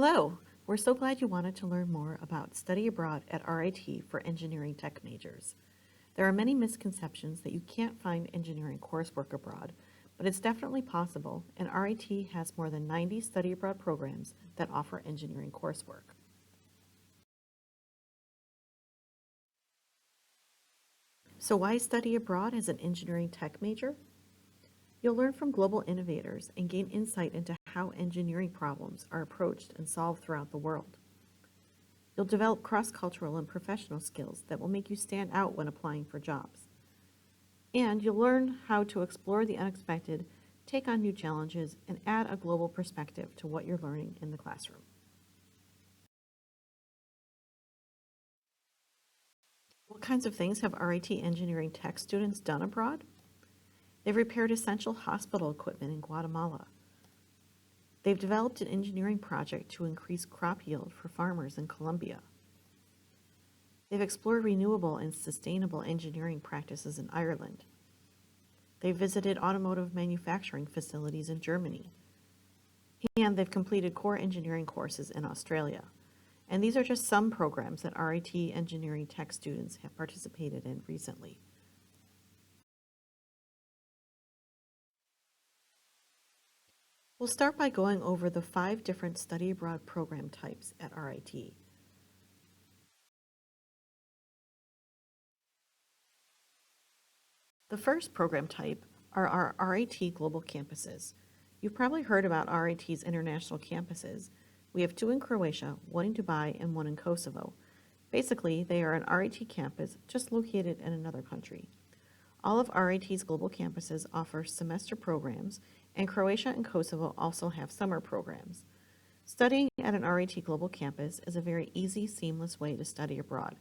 Hello! We're so glad you wanted to learn more about study abroad at RIT for engineering tech majors. There are many misconceptions that you can't find engineering coursework abroad, but it's definitely possible, and RIT has more than 90 study abroad programs that offer engineering coursework. So why study abroad as an engineering tech major? You'll learn from global innovators and gain insight into how engineering problems are approached and solved throughout the world. You'll develop cross-cultural and professional skills that will make you stand out when applying for jobs. And you'll learn how to explore the unexpected, take on new challenges, and add a global perspective to what you're learning in the classroom. What kinds of things have RIT engineering tech students done abroad? They've repaired essential hospital equipment in Guatemala. They've developed an engineering project to increase crop yield for farmers in Colombia. They've explored renewable and sustainable engineering practices in Ireland. They've visited automotive manufacturing facilities in Germany. And they've completed core engineering courses in Australia. And these are just some programs that RIT engineering tech students have participated in recently. We'll start by going over the 5 different study abroad program types at RIT. The first program type are our RIT global campuses. You've probably heard about RIT's international campuses. We have 2 in Croatia, 1 in Dubai, and 1 in Kosovo. Basically, they are an RIT campus just located in another country. All of RIT's global campuses offer semester programs, and Croatia and Kosovo also have summer programs. Studying at an RIT global campus is a very easy, seamless way to study abroad.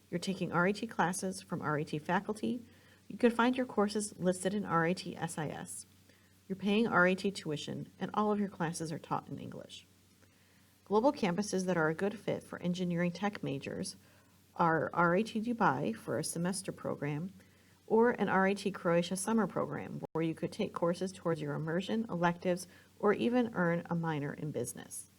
You're taking RIT classes from RIT faculty. You can find your courses listed in RIT SIS. You're paying RIT tuition, and all of your classes are taught in English. Global campuses that are a good fit for engineering tech majors are RIT Dubai for a semester program, or an RIT Croatia summer program where you could take courses towards your immersion, electives, or even earn a minor in business.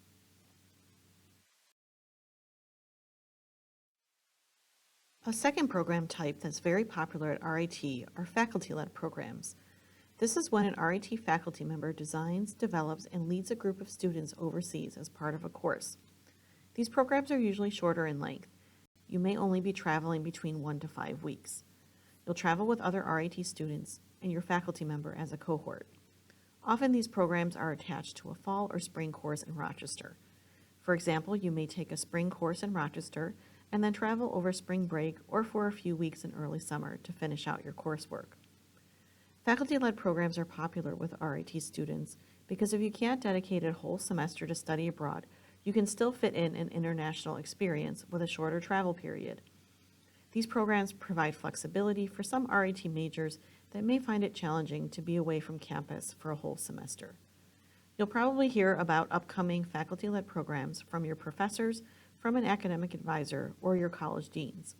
A second program type that's very popular at RIT are faculty-led programs. This is when an RIT faculty member designs, develops, and leads a group of students overseas as part of a course. These programs are usually shorter in length. You may only be traveling between 1 to 5 weeks. You'll travel with other RIT students and your faculty member as a cohort. Often these programs are attached to a fall or spring course in Rochester. For example, you may take a spring course in Rochester and then travel over spring break or for a few weeks in early summer to finish out your coursework. Faculty-led programs are popular with RIT students because if you can't dedicate a whole semester to study abroad, you can still fit in an international experience with a shorter travel period. These programs provide flexibility for some RIT majors that may find it challenging to be away from campus for a whole semester. You'll probably hear about upcoming faculty-led programs from your professors, from an academic advisor, or your college deans.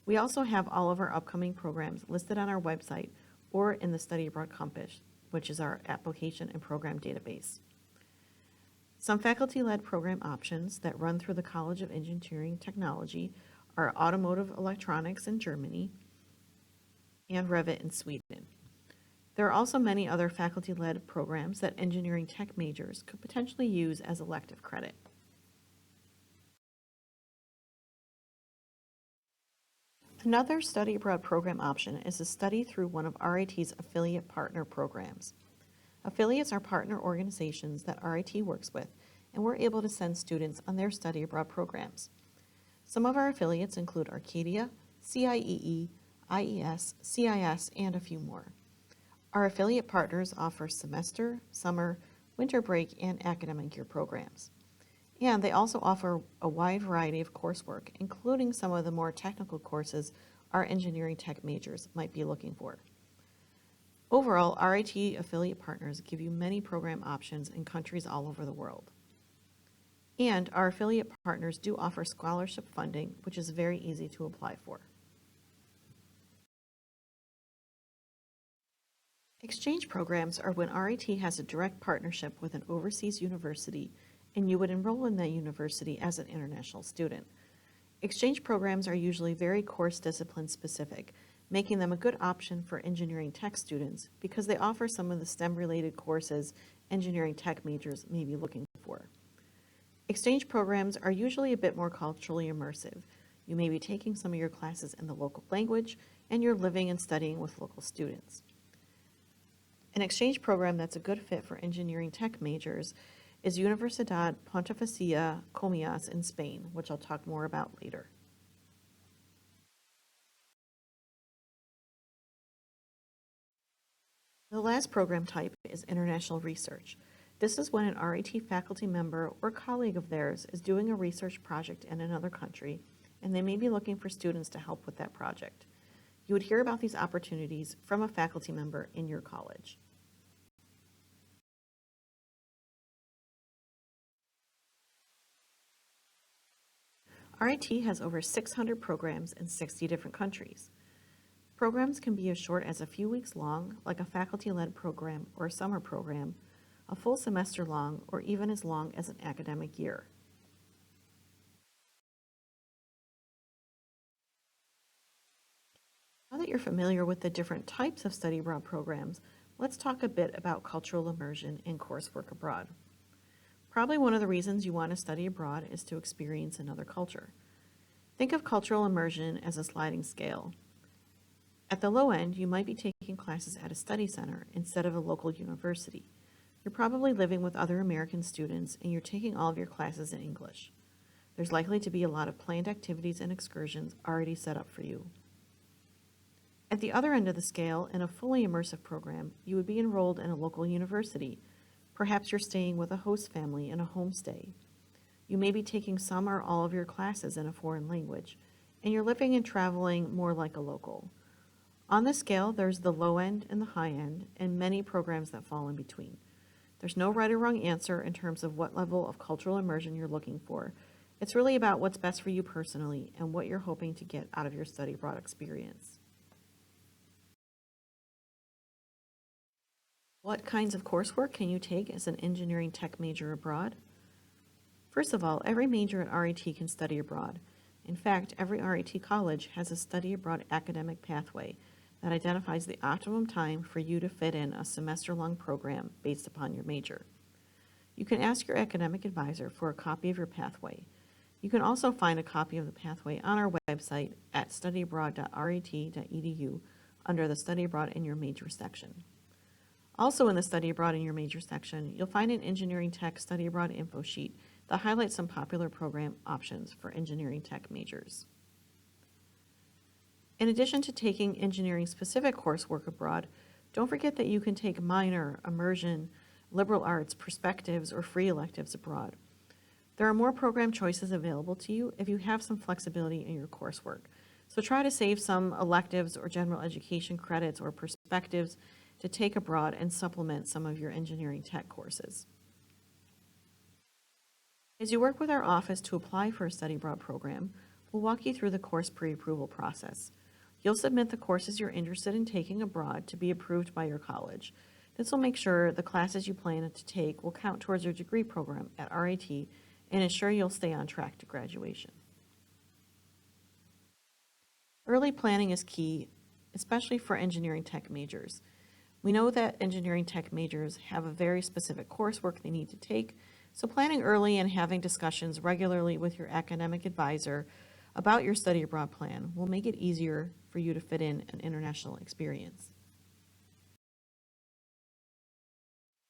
We also have all of our upcoming programs listed on our website or in the Study Abroad Compass, which is our application and program database. Some faculty-led program options that run through the College of Engineering Technology are Automotive Electronics in Germany and Revit in Sweden. There are also many other faculty-led programs that engineering tech majors could potentially use as elective credit. Another study abroad program option is to study through one of RIT's affiliate partner programs. Affiliates are partner organizations that RIT works with, and we're able to send students on their study abroad programs. Some of our affiliates include Arcadia, CIEE, IES, CIS, and a few more. Our affiliate partners offer semester, summer, winter break, and academic year programs. And they also offer a wide variety of coursework, including some of the more technical courses our engineering tech majors might be looking for. Overall, RIT affiliate partners give you many program options in countries all over the world. And our affiliate partners do offer scholarship funding, which is very easy to apply for. Exchange programs are when RIT has a direct partnership with an overseas university and you would enroll in that university as an international student. Exchange programs are usually very course discipline specific, making them a good option for engineering tech students because they offer some of the STEM-related courses engineering tech majors may be looking for. Exchange programs are usually a bit more culturally immersive. You may be taking some of your classes in the local language, and you're living and studying with local students. An exchange program that's a good fit for engineering tech majors is Universidad Pontificia Comillas in Spain, which I'll talk more about later. The last program type is international research. This is when an RIT faculty member or colleague of theirs is doing a research project in another country, and they may be looking for students to help with that project. You would hear about these opportunities from a faculty member in your college. RIT has over 600 programs in 60 different countries. Programs can be as short as a few weeks long, like a faculty-led program or a summer program, a full semester long, or even as long as an academic year. Now that you're familiar with the different types of study abroad programs, let's talk a bit about cultural immersion and coursework abroad. Probably one of the reasons you want to study abroad is to experience another culture. Think of cultural immersion as a sliding scale. At the low end, you might be taking classes at a study center instead of a local university. You're probably living with other American students and you're taking all of your classes in English. There's likely to be a lot of planned activities and excursions already set up for you. At the other end of the scale, in a fully immersive program, you would be enrolled in a local university. Perhaps you're staying with a host family in a homestay. You may be taking some or all of your classes in a foreign language, and you're living and traveling more like a local. On this scale, there's the low end and the high end, and many programs that fall in between. There's no right or wrong answer in terms of what level of cultural immersion you're looking for. It's really about what's best for you personally and what you're hoping to get out of your study abroad experience. What kinds of coursework can you take as an engineering tech major abroad? First of all, every major at RIT can study abroad. In fact, every RIT college has a study abroad academic pathway that identifies the optimum time for you to fit in a semester-long program based upon your major. You can ask your academic advisor for a copy of your pathway. You can also find a copy of the pathway on our website at studyabroad.rit.edu under the Study Abroad in Your Major section. Also in the Study Abroad in Your Major section, you'll find an Engineering Tech Study Abroad info sheet that highlights some popular program options for engineering tech majors. In addition to taking engineering-specific coursework abroad, don't forget that you can take minor, immersion, liberal arts, perspectives, or free electives abroad. There are more program choices available to you if you have some flexibility in your coursework. So try to save some electives or general education credits or perspectives to take abroad and supplement some of your engineering tech courses. As you work with our office to apply for a study abroad program, we'll walk you through the course pre-approval process. You'll submit the courses you're interested in taking abroad to be approved by your college. This will make sure the classes you plan to take will count towards your degree program at RIT and ensure you'll stay on track to graduation. Early planning is key, especially for engineering tech majors. We know that engineering tech majors have a very specific coursework they need to take, so planning early and having discussions regularly with your academic advisor about your study abroad plan will make it easier for you to fit in an international experience.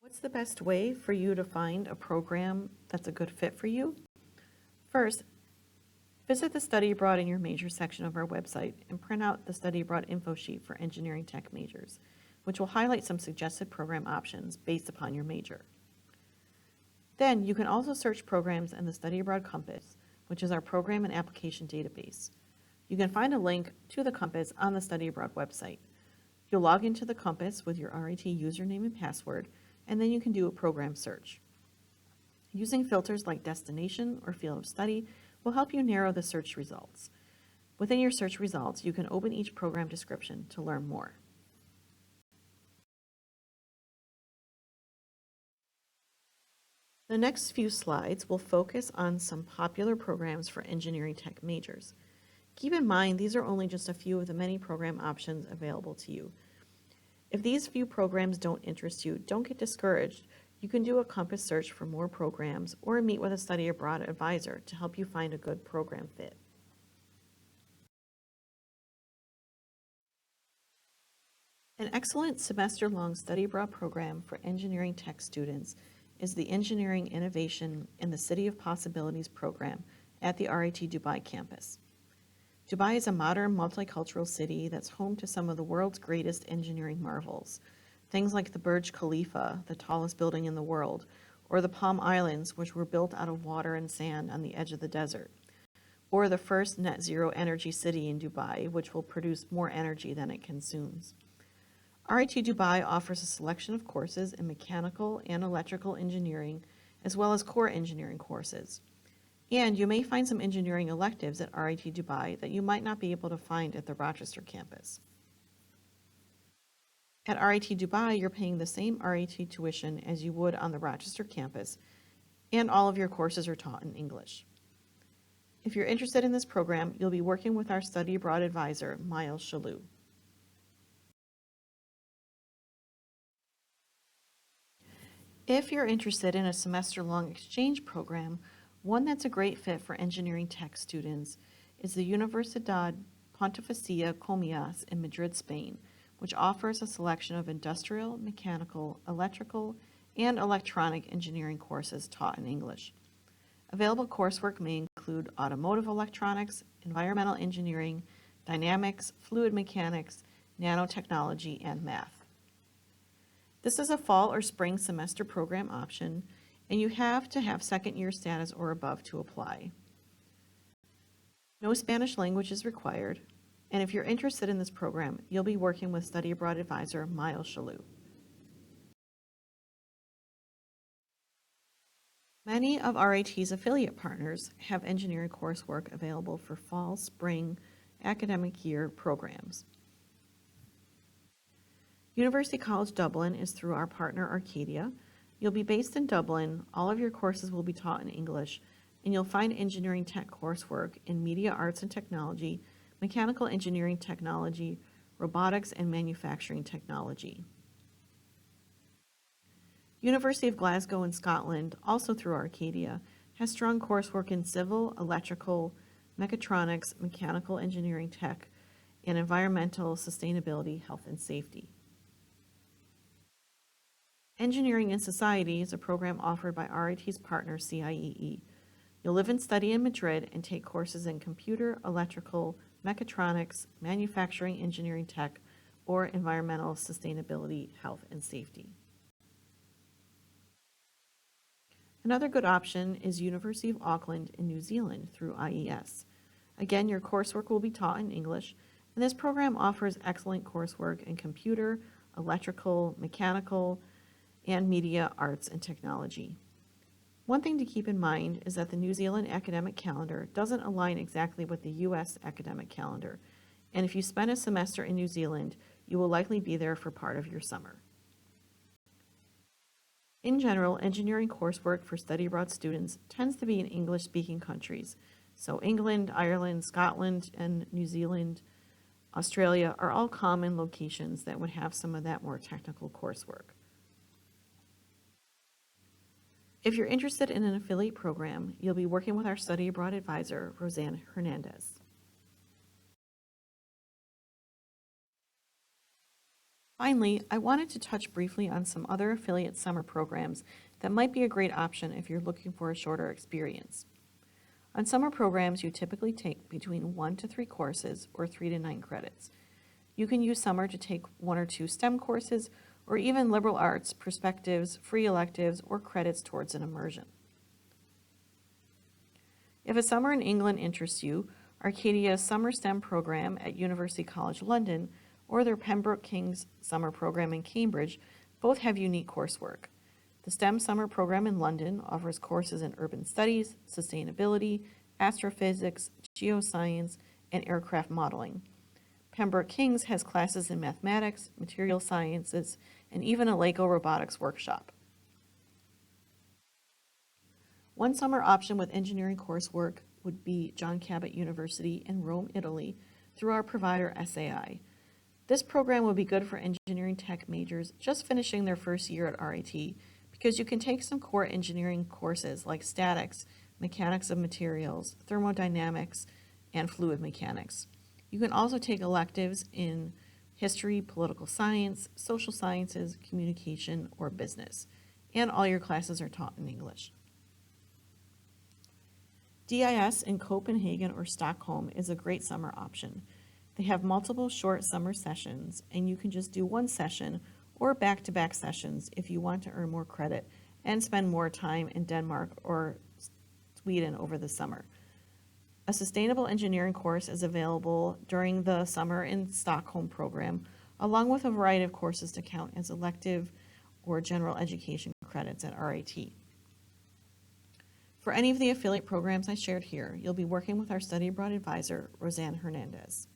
What's the best way for you to find a program that's a good fit for you? First, visit the Study Abroad in Your Major section of our website and print out the Study Abroad info sheet for engineering tech majors, which will highlight some suggested program options based upon your major. Then you can also search programs in the Study Abroad Compass, which is our program and application database. You can find a link to the Compass on the Study Abroad website. You'll log into the Compass with your RIT username and password, and then you can do a program search. Using filters like destination or field of study will help you narrow the search results. Within your search results, you can open each program description to learn more. The next few slides will focus on some popular programs for engineering tech majors. Keep in mind, these are only just a few of the many program options available to you. If these few programs don't interest you, don't get discouraged. You can do a Compass search for more programs or meet with a study abroad advisor to help you find a good program fit. An excellent semester-long study abroad program for engineering tech students is the Engineering Innovation in the City of Possibilities program at the RIT Dubai campus. Dubai is a modern multicultural city that's home to some of the world's greatest engineering marvels. Things like the Burj Khalifa, the tallest building in the world, or the Palm Islands, which were built out of water and sand on the edge of the desert, or the first net zero energy city in Dubai, which will produce more energy than it consumes. RIT Dubai offers a selection of courses in mechanical and electrical engineering, as well as core engineering courses. And you may find some engineering electives at RIT Dubai that you might not be able to find at the Rochester campus. At RIT Dubai, you're paying the same RIT tuition as you would on the Rochester campus, and all of your courses are taught in English. If you're interested in this program, you'll be working with our study abroad advisor, Miles Shalou. If you're interested in a semester-long exchange program, one that's a great fit for engineering tech students is the Universidad Pontificia Comillas in Madrid, Spain, which offers a selection of industrial, mechanical, electrical, and electronic engineering courses taught in English. Available coursework may include automotive electronics, environmental engineering, dynamics, fluid mechanics, nanotechnology, and math. This is a fall or spring semester program option, and you have to have second year status or above to apply. No Spanish language is required, and if you're interested in this program, you'll be working with study abroad advisor Miles Shalou. Many of RIT's affiliate partners have engineering coursework available for fall, spring, academic year programs. University College Dublin is through our partner Arcadia. You'll be based in Dublin, all of your courses will be taught in English, and you'll find engineering tech coursework in media arts and technology, mechanical engineering technology, robotics, and manufacturing technology. University of Glasgow in Scotland, also through Arcadia, has strong coursework in civil, electrical, mechatronics, mechanical engineering tech, and environmental sustainability, health, and safety. Engineering in Society is a program offered by RIT's partner CIEE. You'll live and study in Madrid and take courses in computer, electrical, mechatronics, manufacturing engineering tech, or environmental sustainability, health, and safety. Another good option is University of Auckland in New Zealand through IES. Again, your coursework will be taught in English, and this program offers excellent coursework in computer, electrical, mechanical, and media arts and technology. One thing to keep in mind is that the New Zealand academic calendar doesn't align exactly with the U.S. academic calendar, and if you spend a semester in New Zealand, you will likely be there for part of your summer. In general, engineering coursework for study abroad students tends to be in English-speaking countries. So England, Ireland, Scotland, and New Zealand, Australia are all common locations that would have some of that more technical coursework. If you're interested in an affiliate program, you'll be working with our study abroad advisor, Roseanne Hernandez. Finally, I wanted to touch briefly on some other affiliate summer programs that might be a great option if you're looking for a shorter experience. On summer programs, you typically take between 1 to 3 courses or 3 to 9 credits. You can use summer to take 1 or 2 STEM courses or even liberal arts, perspectives, free electives, or credits towards an immersion. If a summer in England interests you, Arcadia's Summer STEM program at University College London or their Pembroke King's summer program in Cambridge both have unique coursework. The STEM summer program in London offers courses in urban studies, sustainability, astrophysics, geoscience, and aircraft modeling. Pembroke King's has classes in mathematics, material sciences, and even a Lego robotics workshop. One summer option with engineering coursework would be John Cabot University in Rome, Italy, through our provider SAI. This program will be good for engineering tech majors just finishing their first year at RIT because you can take some core engineering courses like statics, mechanics of materials, thermodynamics, and fluid mechanics. You can also take electives in history, political science, social sciences, communication, or business. And all your classes are taught in English. DIS in Copenhagen or Stockholm is a great summer option. They have multiple short summer sessions, and you can just do one session or back-to-back sessions if you want to earn more credit and spend more time in Denmark or Sweden over the summer. A sustainable engineering course is available during the summer in Stockholm program, along with a variety of courses to count as elective or general education credits at RIT. For any of the affiliate programs I shared here, you'll be working with our study abroad advisor, Roseanne Hernandez.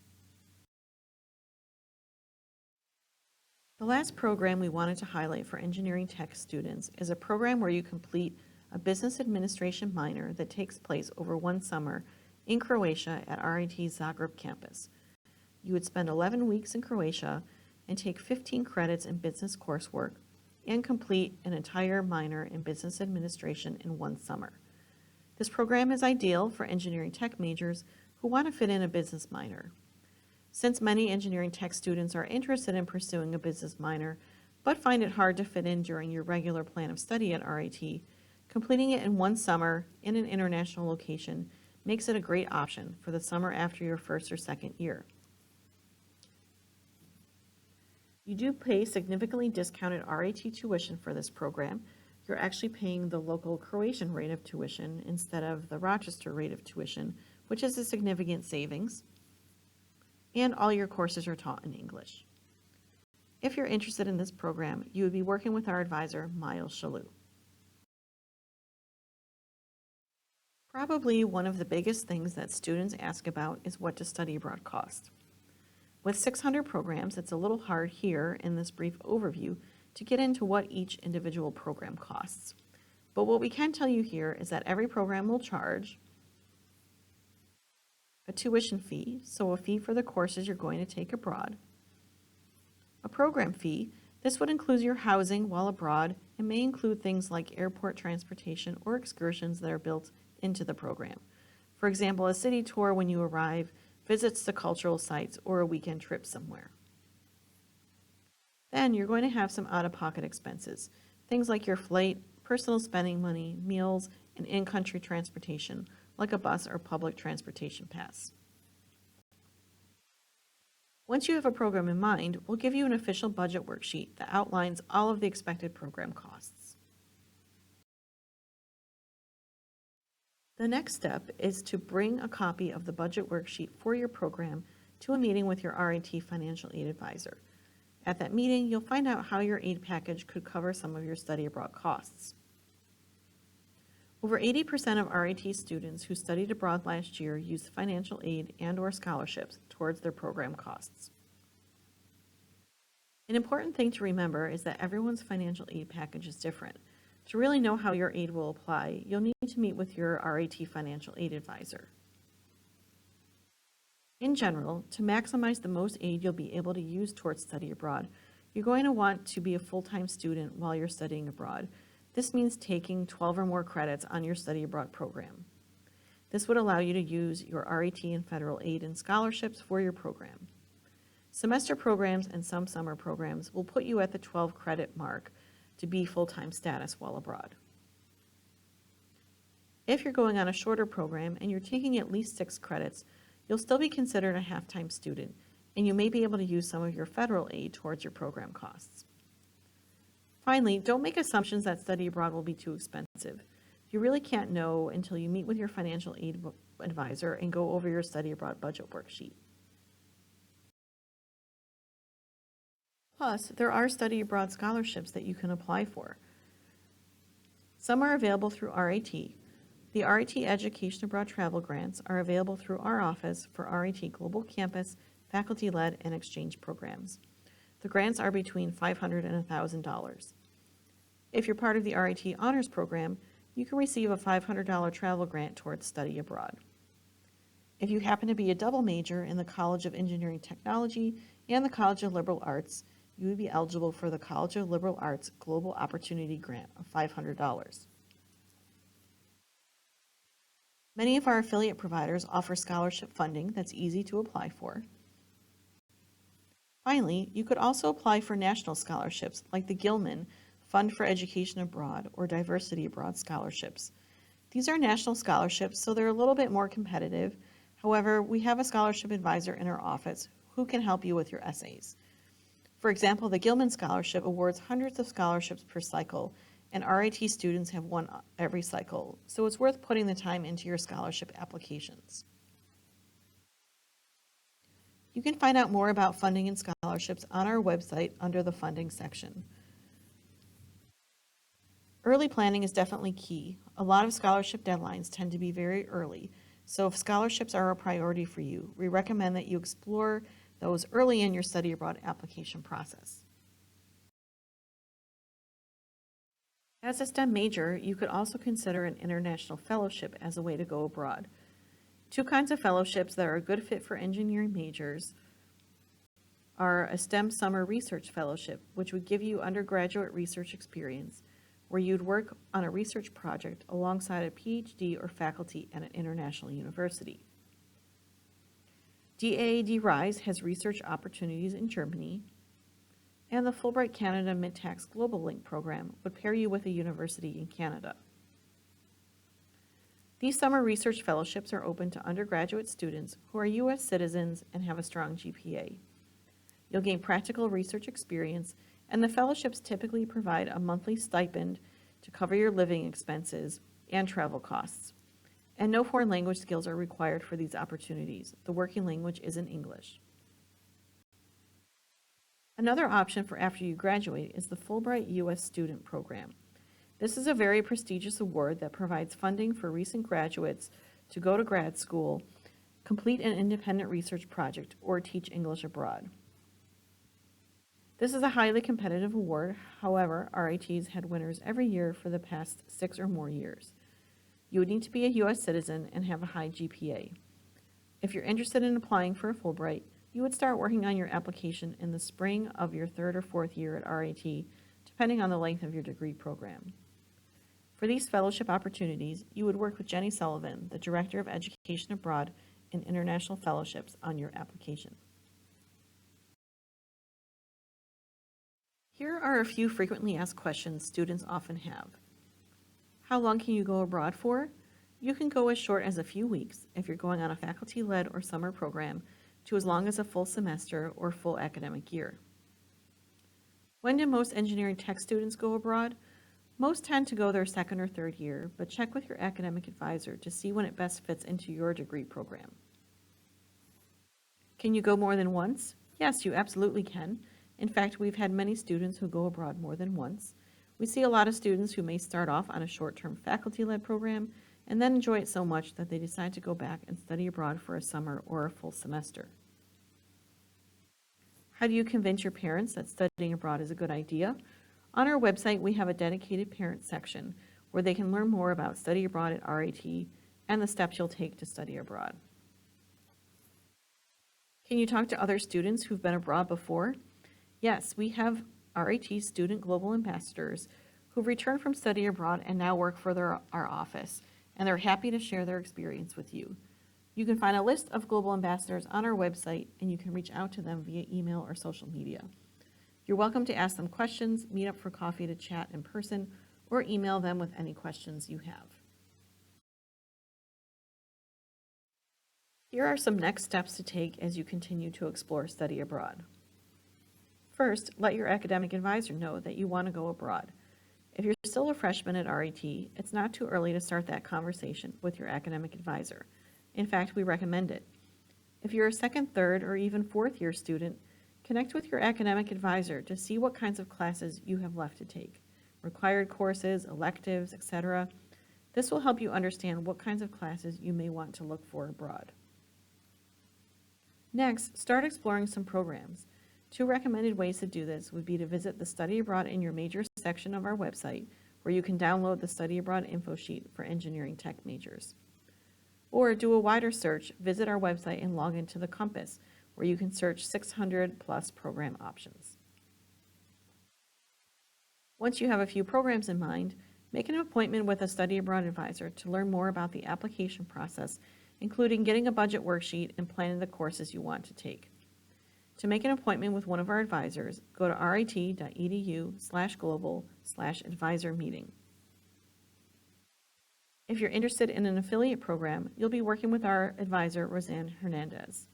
The last program we wanted to highlight for engineering tech students is a program where you complete a business administration minor that takes place over one summer in Croatia at RIT's Zagreb campus. You would spend 11 weeks in Croatia and take 15 credits in business coursework and complete an entire minor in business administration in one summer. This program is ideal for engineering tech majors who want to fit in a business minor. Since many engineering tech students are interested in pursuing a business minor, but find it hard to fit in during your regular plan of study at RIT, completing it in one summer in an international location makes it a great option for the summer after your first or second year. You do pay significantly discounted RIT tuition for this program. You're actually paying the local Croatian rate of tuition instead of the Rochester rate of tuition, which is a significant savings. And all your courses are taught in English. If you're interested in this program, you would be working with our advisor, Miles Shalou. Probably one of the biggest things that students ask about is what does study abroad cost? With 600 programs, it's a little hard here in this brief overview to get into what each individual program costs. But what we can tell you here is that every program will charge a tuition fee, so a fee for the courses you're going to take abroad, a program fee. This would include your housing while abroad and may include things like airport transportation or excursions that are built into the program. For example, a city tour when you arrive, visits to cultural sites, or a weekend trip somewhere. Then you're going to have some out-of-pocket expenses, things like your flight, personal spending money, meals, and in-country transportation, like a bus or public transportation pass. Once you have a program in mind, we'll give you an official budget worksheet that outlines all of the expected program costs. The next step is to bring a copy of the budget worksheet for your program to a meeting with your RIT financial aid advisor. At that meeting, you'll find out how your aid package could cover some of your study abroad costs. Over 80% of RIT students who studied abroad last year used financial aid and/or scholarships towards their program costs. An important thing to remember is that everyone's financial aid package is different. To really know how your aid will apply, you'll need to meet with your RIT financial aid advisor. In general, to maximize the most aid you'll be able to use towards study abroad, you're going to want to be a full-time student while you're studying abroad. This means taking 12 or more credits on your study abroad program. This would allow you to use your RIT and federal aid and scholarships for your program. Semester programs and some summer programs will put you at the 12 credit mark to be full-time status while abroad. If you're going on a shorter program and you're taking at least 6 credits, you'll still be considered a half-time student, and you may be able to use some of your federal aid towards your program costs. Finally, don't make assumptions that study abroad will be too expensive. You really can't know until you meet with your financial aid advisor and go over your study abroad budget worksheet. Plus, there are study abroad scholarships that you can apply for. Some are available through RIT. The RIT Education Abroad Travel Grants are available through our office for RIT Global Campus, faculty-led, and exchange programs. The grants are between $500 and $1,000. If you're part of the RIT Honors Program, you can receive a $500 travel grant towards study abroad. If you happen to be a double major in the College of Engineering Technology and the College of Liberal Arts, you would be eligible for the College of Liberal Arts Global Opportunity Grant of $500. Many of our affiliate providers offer scholarship funding that's easy to apply for. Finally, you could also apply for national scholarships like the Gilman Fund for Education Abroad or Diversity Abroad scholarships. These are national scholarships, so they're a little bit more competitive. However, we have a scholarship advisor in our office who can help you with your essays. For example, the Gilman Scholarship awards hundreds of scholarships per cycle, and RIT students have one every cycle, so it's worth putting the time into your scholarship applications. You can find out more about funding and scholarships on our website under the funding section. Early planning is definitely key. A lot of scholarship deadlines tend to be very early, so if scholarships are a priority for you, we recommend that you explore those early in your study abroad application process. As a STEM major, you could also consider an international fellowship as a way to go abroad. Two kinds of fellowships that are a good fit for engineering majors are a STEM Summer Research Fellowship, which would give you undergraduate research experience, where you'd work on a research project alongside a PhD or faculty at an international university. DAAD RISE has research opportunities in Germany, and the Fulbright Canada Mid-Tax Global Link program would pair you with a university in Canada. These summer research fellowships are open to undergraduate students who are U.S. citizens and have a strong GPA. You'll gain practical research experience, and the fellowships typically provide a monthly stipend to cover your living expenses and travel costs. And no foreign language skills are required for these opportunities. The working language is in English. Another option for after you graduate is the Fulbright U.S. Student Program. This is a very prestigious award that provides funding for recent graduates to go to grad school, complete an independent research project, or teach English abroad. This is a highly competitive award. However, RIT's had winners every year for the past 6 or more years. You would need to be a U.S. citizen and have a high GPA. If you're interested in applying for a Fulbright, you would start working on your application in the spring of your 3rd or 4th year at RIT, depending on the length of your degree program. For these fellowship opportunities, you would work with Jenny Sullivan, the Director of Education Abroad and International Fellowships, on your application. Here are a few frequently asked questions students often have. How long can you go abroad for? You can go as short as a few weeks if you're going on a faculty-led or summer program to as long as a full semester or full academic year. When do most engineering tech students go abroad? Most tend to go their 2nd or 3rd year, but check with your academic advisor to see when it best fits into your degree program. Can you go more than once? Yes, you absolutely can. In fact, we've had many students who go abroad more than once. We see a lot of students who may start off on a short-term faculty-led program and then enjoy it so much that they decide to go back and study abroad for a summer or a full semester. How do you convince your parents that studying abroad is a good idea? On our website, we have a dedicated parent section where they can learn more about study abroad at RIT and the steps you'll take to study abroad. Can you talk to other students who've been abroad before? Yes, we have RIT student global ambassadors who've returned from study abroad and now work for our office, and they're happy to share their experience with you. You can find a list of global ambassadors on our website, and you can reach out to them via email or social media. You're welcome to ask them questions, meet up for coffee to chat in person, or email them with any questions you have. Here are some next steps to take as you continue to explore study abroad. First, let your academic advisor know that you want to go abroad. If you're still a freshman at RIT, it's not too early to start that conversation with your academic advisor. In fact, we recommend it. If you're a 2nd, 3rd, or even 4th year student, connect with your academic advisor to see what kinds of classes you have left to take, required courses, electives, etc. This will help you understand what kinds of classes you may want to look for abroad. Next, start exploring some programs. 2 recommended ways to do this would be to visit the Study Abroad in Your Major section of our website, where you can download the Study Abroad info sheet for engineering tech majors. Or do a wider search, visit our website and log into the Compass, where you can search 600 plus program options. Once you have a few programs in mind, make an appointment with a Study Abroad advisor to learn more about the application process, including getting a budget worksheet and planning the courses you want to take. To make an appointment with one of our advisors, go to rit.edu/global/advisor meeting. If you're interested in an affiliate program, you'll be working with our advisor, Roseanne Hernandez.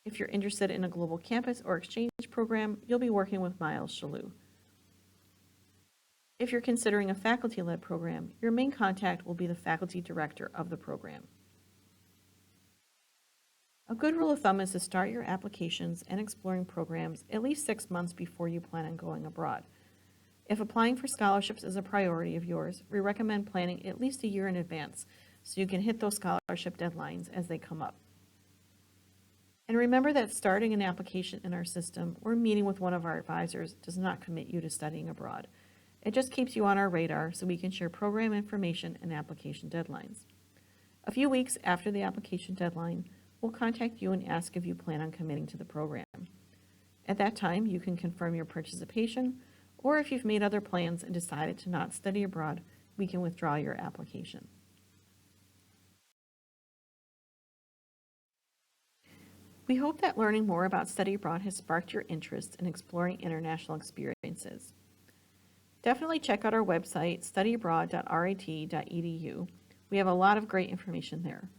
If you're interested in a global campus or exchange program, you'll be working with Miles Shalou. If you're considering a faculty-led program, your main contact will be the faculty director of the program. A good rule of thumb is to start your applications and exploring programs at least 6 months before you plan on going abroad. If applying for scholarships is a priority of yours, we recommend planning at least a year in advance so you can hit those scholarship deadlines as they come up. And remember that starting an application in our system or meeting with one of our advisors does not commit you to studying abroad. It just keeps you on our radar so we can share program information and application deadlines. A few weeks after the application deadline, we'll contact you and ask if you plan on committing to the program. At that time, you can confirm your participation, or if you've made other plans and decided to not study abroad, we can withdraw your application. We hope that learning more about study abroad has sparked your interest in exploring international experiences. Definitely check out our website, studyabroad.rit.edu. We have a lot of great information there.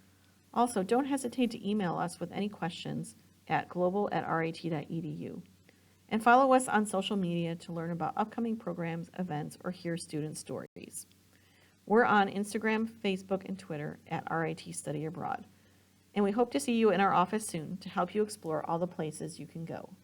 Also, don't hesitate to email us with any questions at global@rit.edu. And follow us on social media to learn about upcoming programs, events, or hear student stories. We're on Instagram, Facebook, and Twitter at RIT Study Abroad. And we hope to see you in our office soon to help you explore all the places you can go.